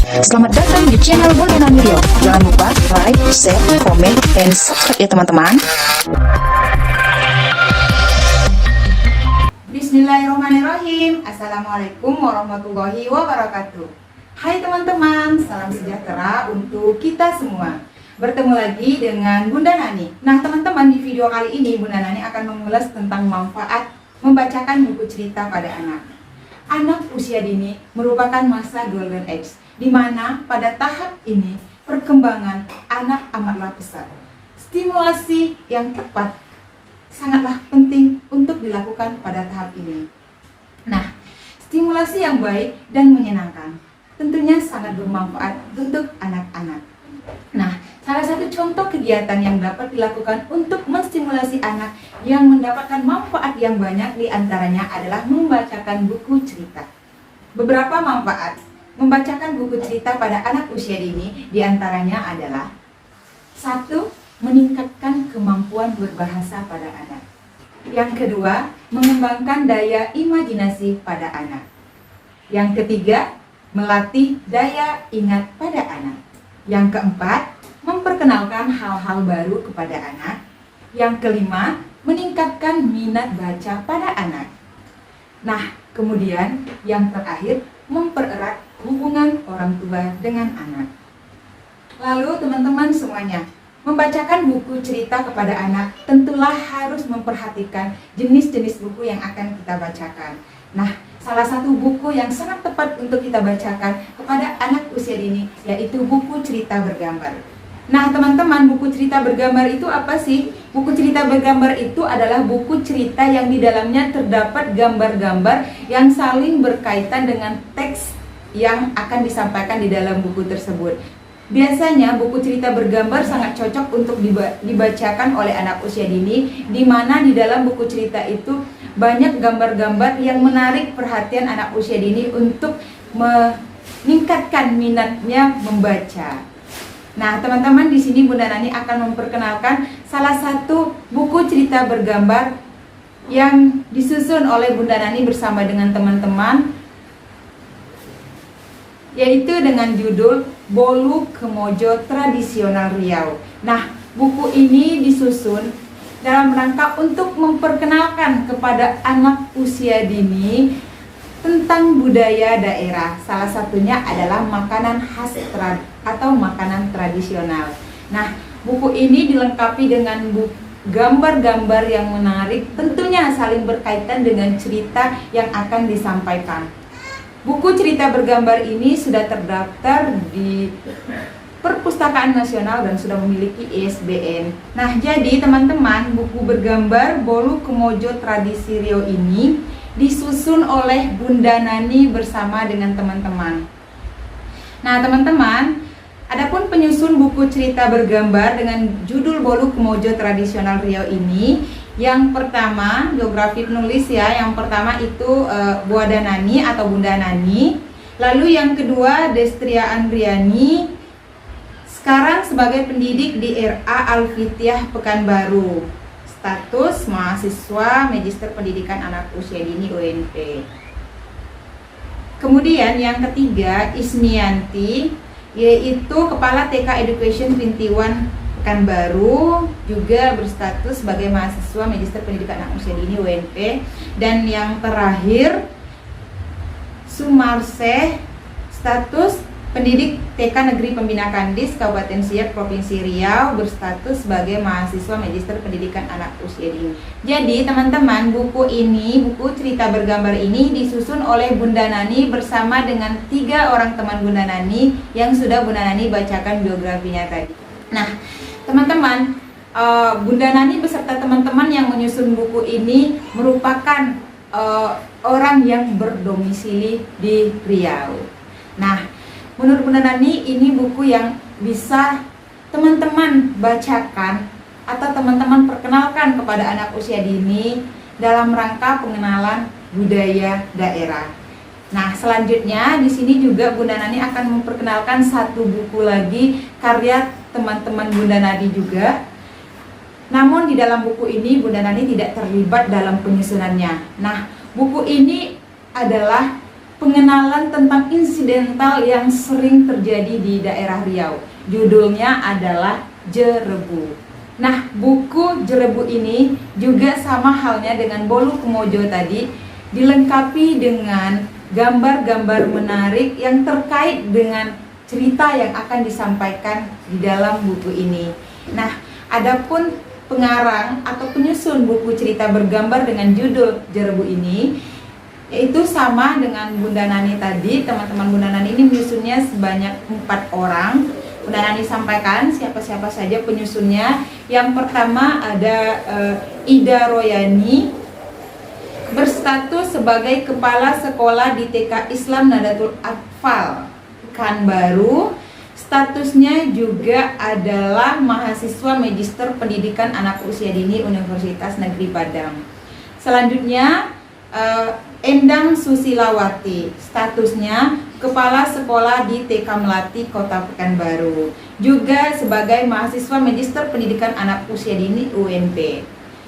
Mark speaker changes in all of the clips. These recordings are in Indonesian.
Speaker 1: Selamat datang di channel Bunda Nani Riau. Jangan lupa like, share, komen, dan subscribe ya teman-teman.
Speaker 2: Bismillahirrahmanirrahim. Assalamualaikum warahmatullahi wabarakatuh. Hai teman-teman, salam sejahtera untuk kita semua. Bertemu lagi dengan Bunda Nani. Nah teman-teman, di video kali ini Bunda Nani akan mengulas tentang manfaat membacakan buku cerita pada anak. Anak usia dini merupakan masa golden age, di mana pada tahap ini perkembangan anak amatlah pesat. Stimulasi yang tepat sangatlah penting untuk dilakukan pada tahap ini. Nah, stimulasi yang baik dan menyenangkan tentunya sangat bermanfaat untuk anak-anak. Nah, salah satu contoh kegiatan yang dapat dilakukan untuk menstimulasi anak yang mendapatkan manfaat yang banyak diantaranya adalah membacakan buku cerita. Beberapa manfaat membacakan buku cerita pada anak usia dini diantaranya adalah: 1. Meningkatkan kemampuan berbahasa pada anak. Yang kedua, mengembangkan daya imajinasi pada anak. Yang ketiga, melatih daya ingat pada anak. Yang keempat, memperkenalkan hal-hal baru kepada anak. Yang kelima, meningkatkan minat baca pada anak. Nah, kemudian yang terakhir, mempererat hubungan orang tua dengan anak. Lalu teman-teman semuanya, membacakan buku cerita kepada anak tentulah harus memperhatikan jenis-jenis buku yang akan kita bacakan. Nah, salah satu buku yang sangat tepat untuk kita bacakan kepada anak usia dini yaitu buku cerita bergambar. Nah teman-teman, buku cerita bergambar itu apa sih? Buku cerita bergambar itu adalah buku cerita yang di dalamnya terdapat gambar-gambar yang saling berkaitan dengan teks yang akan disampaikan di dalam buku tersebut. Biasanya buku cerita bergambar sangat cocok untuk dibacakan oleh anak usia dini, di mana di dalam buku cerita itu banyak gambar-gambar yang menarik perhatian anak usia dini untuk meningkatkan minatnya membaca. Nah, teman-teman, di sini Bunda Nani akan memperkenalkan salah satu buku cerita bergambar yang disusun oleh Bunda Nani bersama dengan teman-teman, yaitu dengan judul Bolu Kemojo Tradisional Riau. Nah, buku ini disusun dalam rangka untuk memperkenalkan kepada anak usia dini tentang budaya daerah. Salah satunya adalah makanan khas atau makanan tradisional. Nah, buku ini dilengkapi dengan gambar-gambar yang menarik, tentunya saling berkaitan dengan cerita yang akan disampaikan. Buku cerita bergambar ini sudah terdaftar di Perpustakaan Nasional dan sudah memiliki ISBN. Nah, jadi teman-teman, buku bergambar Bolu Kemojo Tradisi Riau ini disusun oleh Bunda Nani bersama dengan teman-teman. Nah, teman-teman, adapun penyusun buku cerita bergambar dengan judul Bolu Kemojo Tradisional Riau ini, yang pertama, biografi penulis ya. Yang pertama itu Bunda Nani atau Bunda Nani. Lalu yang kedua Destria Andriani, sekarang sebagai pendidik di RA Alfitiah Pekanbaru. Status mahasiswa Magister Pendidikan Anak Usia Dini UNP. Kemudian yang ketiga Ismianti, yaitu Kepala TK Education 21 Pekanbaru, juga berstatus sebagai mahasiswa Magister Pendidikan Anak Usia Dini UNP. Dan yang terakhir Sumarseh, status pendidik TK Negeri Pembina Kandis Kabupaten Siak Provinsi Riau, berstatus sebagai mahasiswa Magister Pendidikan Anak Usia Dini. Jadi teman-teman, buku cerita bergambar ini disusun oleh Bunda Nani bersama dengan 3 orang teman Bunda Nani yang sudah Bunda Nani bacakan biografinya tadi. Nah teman-teman, Bunda Nani beserta teman-teman yang menyusun buku ini merupakan orang yang berdomisili di Riau. Nah, menurut Bunda Nani, ini buku yang bisa teman-teman bacakan atau teman-teman perkenalkan kepada anak usia dini dalam rangka pengenalan budaya daerah. Nah, selanjutnya di sini juga Bunda Nani akan memperkenalkan satu buku lagi karya teman-teman Bunda Nani juga. Namun di dalam buku ini Bunda Nani tidak terlibat dalam penyusunannya. Nah, buku ini adalah pengenalan tentang insiden insidental yang sering terjadi di daerah Riau. Judulnya adalah Jerebu. Nah, buku Jerebu ini juga sama halnya dengan Bolu Kumojo tadi, dilengkapi dengan gambar-gambar menarik yang terkait dengan cerita yang akan disampaikan di dalam buku ini. Nah, adapun pengarang atau penyusun buku cerita bergambar dengan judul Jerebu ini, yaitu sama dengan Bunda Nani tadi. Teman-teman, Bunda Nani ini menyusunnya sebanyak 4 orang. Bunda Nani sampaikan siapa-siapa saja penyusunnya. Yang pertama ada Ida Royani, berstatus sebagai Kepala Sekolah di TK Islam Nadatul Atfal Pekanbaru. Statusnya juga adalah mahasiswa Magister Pendidikan Anak Usia Dini Universitas Negeri Padang. Selanjutnya Endang Susilawati, statusnya Kepala Sekolah di TK Melati Kota Pekanbaru, juga sebagai mahasiswa Magister Pendidikan Anak Usia Dini UNP.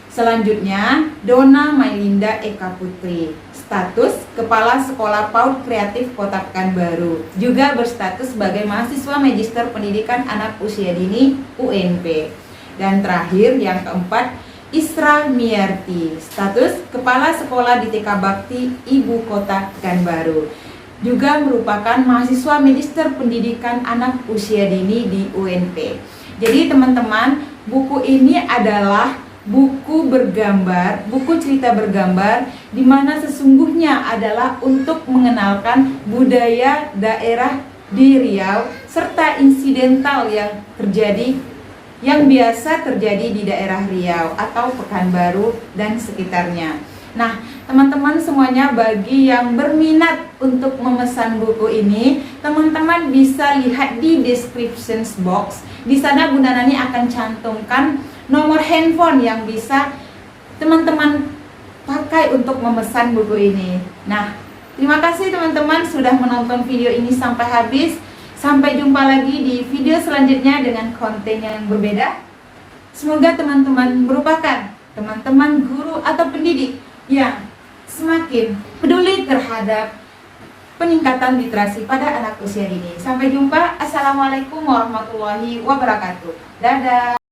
Speaker 2: Selanjutnya Dona Mailinda Eka Putri, status Kepala Sekolah PAUD Kreatif Kota Pekanbaru, juga berstatus sebagai mahasiswa Magister Pendidikan Anak Usia Dini UNP. Dan terakhir yang keempat, Isra Miarti, status Kepala Sekolah di TK Bakti Ibu Kota Pekanbaru, juga merupakan mahasiswa Magister Pendidikan Anak Usia Dini di UNP. Jadi teman-teman, buku ini adalah buku bergambar, buku cerita bergambar, di mana sesungguhnya adalah untuk mengenalkan budaya daerah di Riau serta insidental yang biasa terjadi di daerah Riau atau Pekanbaru dan sekitarnya. Nah, teman-teman semuanya, bagi yang berminat untuk memesan buku ini, teman-teman bisa lihat di description box. Di sana Bunda Nani akan cantumkan nomor handphone yang bisa teman-teman pakai untuk memesan buku ini. Nah, terima kasih teman-teman sudah menonton video ini sampai habis. Sampai jumpa lagi di video selanjutnya dengan konten yang berbeda. Semoga teman-teman merupakan teman-teman guru atau pendidik yang semakin peduli terhadap peningkatan literasi pada anak usia dini. Sampai jumpa. Assalamualaikum warahmatullahi wabarakatuh. Dadah.